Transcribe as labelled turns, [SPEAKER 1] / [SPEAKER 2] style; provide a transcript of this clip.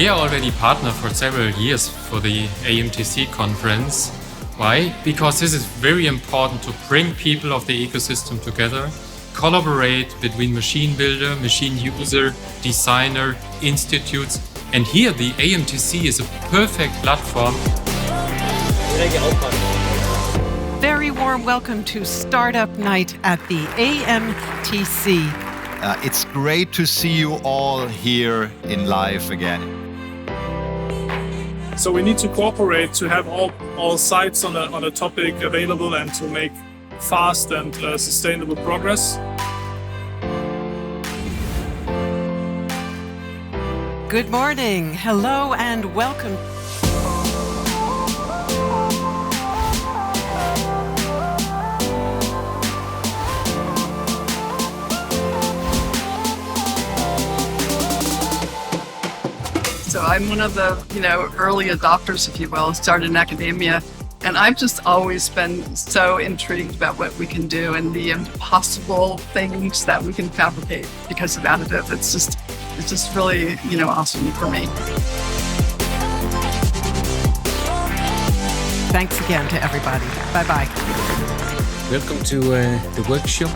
[SPEAKER 1] We are already partner for several years for the Amtc conference. Why? Because this is very important to bring people of the ecosystem together, collaborate between machine builder, machine user, designer, institutes. And here the Amtc is a perfect platform.
[SPEAKER 2] Very warm welcome to Startup Night at the Amtc.
[SPEAKER 3] It's great to see you all here in live again.
[SPEAKER 4] So we need to cooperate to have all sides on a topic available and to make fast and sustainable progress.
[SPEAKER 2] Good morning, hello and welcome.
[SPEAKER 5] So I'm one of the, early adopters, if you will, started in academia. And I've just always been so intrigued about what we can do and the impossible things that we can fabricate because of additive. It's just really, awesome for me.
[SPEAKER 2] Thanks again to everybody. Bye-bye.
[SPEAKER 6] Welcome to the workshop.